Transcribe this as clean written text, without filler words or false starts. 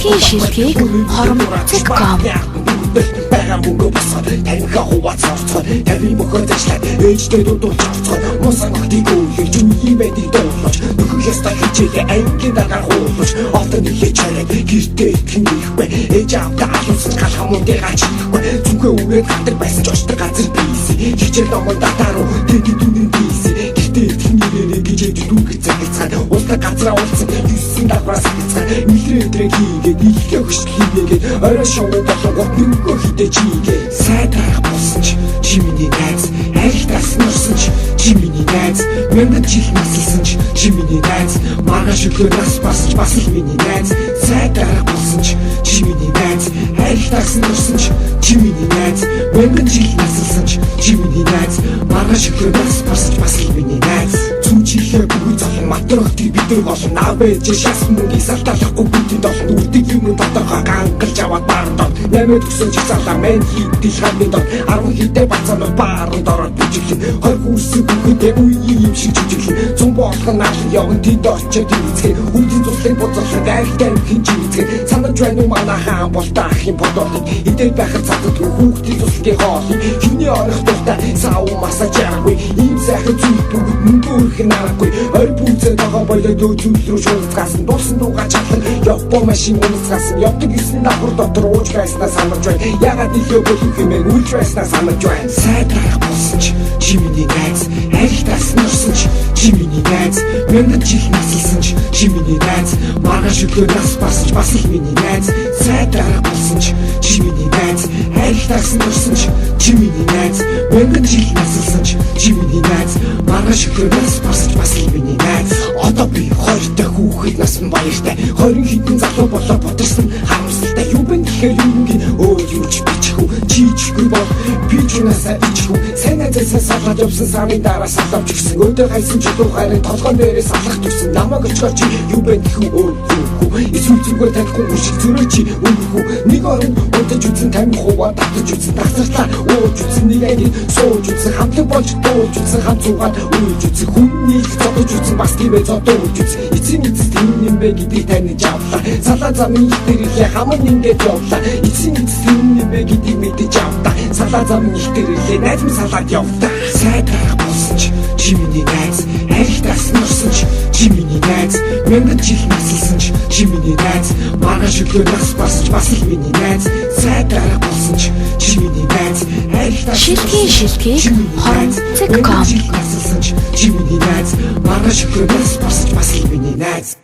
Шилтгэн шилтгийг хоромцог.com байгаа мөнгө босоод таньхаа хуваацарцгаа тавь бохоо дэшлээ ээжтэй дуудуулцгаа мос нотыг үеж үе мэдээ дуулж нөхөс ястаа хичээлээ ангийн дараа хуулж автан хэлж чараа гэртээ тэнийхгүй ээж авта алуусан галах мөндөө гачихгүй зүгөө үрээд хатар байсан ч очтой газар бийсэн хичээл номон датаруу тэний дүнэн бийсэн гэртээ тэнийрээ гэж дүүгээ цагцаа уулта газраа уулсан юусэн давраас цагцаа милрээ хийгээд ихээ хөшл хийгээд орой шоу болгоод нүгөө хитэ чигээ сайдрах болсон ч чимний найз айлтас нурсан ч чимний найз мэндэ чих насалсан ч чимний найз маргааш өгөө нас басч бас их миний найз сайдрах болсон ч чимний найз айлтас нурсан ч чимний найз мэндэ чих насалсан ч чимний найз маргааш өгөө нас басч бас их миний найз чихээ бүгд залан матрахтыг бид нар болон навэж шас мөнгөний салталахгүй бүтэнд олон үрдэг юм дотоогоо гангалж аваад баардаа нэмээд өгсөн чих залаа мен хийдэл хандад 10 хитэ бацаанууд бааранд ороод бүжиглэн 20 хүрсэн бүхэдээ үе юм шиг жижиглэн зүүн боолхон наалан явган тэд очоод ийцгээ үдийн цуслыг боцоолох дайртай хин жийцгээ санаж байна уу манай хаан болтоо ах юм бодоод идэл байхад цадад хүүхдийн цуслыг хоолыг хиний орох дуртай сав масаж яагүй ийм сайхан зүйл бүгд мөнгө өрхөн аргагүй ой бүцээ байгаа боёо дүүжүүл рүү шуулцгаасан дуусан дуугаа чаглан явбо машин унацгаасан явдаг гэсэн давхар дотор ууж байснаа санаж байна ягаад ихээ болох юм бэ үлж байснаа санаж байна сайдрах болсон ч чимний найз айлтас нурсан ч чимний найз мэндэ чих насалсан ч чимний найз маргааш өгөө нас басч бас их миний найз сайдрах болсон ч чимний найз айлтас нурсан ч чимний найз мэндэ чих насалсан ч чимний найз маргааш өгөө нас басч бас их миний найз одоо би хоёртой хүүхэд насны баяртай 20 хэдэн залуу болоо бодорсон харамсалтай юу бэ гэхээр юугийн юуч бичихүү чийчихгүй бол би чунасаа ичихүү сайн азаас салгаж явсан сарын дараа салавч гисэн өдөө хайсан чулуу хайрын толгоон дээрээ салгах тусан намайг очгоор чи юу бэ гэхүү юу эсвэл зүгээр танихгүй шиг зөрөө чи өнгөрхүү нэг орон удаж үтсэн тамиг хуваа татаж үтсэн тасарлаа ууж үтсэн нэг анги сууж үтсэн хамтлаг болж дууж үтсэн хамт цугаад ууж үтсэн хүннийг зодож үтсэн бас тиймээ зодож үтсэн эцэг эцэс юм бэ гэдгийг таних авлаа салаа замын их дээрээ хамаг ингээд явлаа эцэг эцэс юм бэ гэдгийг мэдэж авлаа салаа замын их дээрээ найз минь салаад явлаа сайдрах болсон ч чимний найз айлтас нурсан ч чимний найз мэндэ чих насалсан ч чимний найз маргааш өгөө нас басч бас их миний найз сайдрах болсон ч чимний найз айлтас шилтгэн хоромцог.com чимний найз маргааш өгөө нас басч бас их миний найз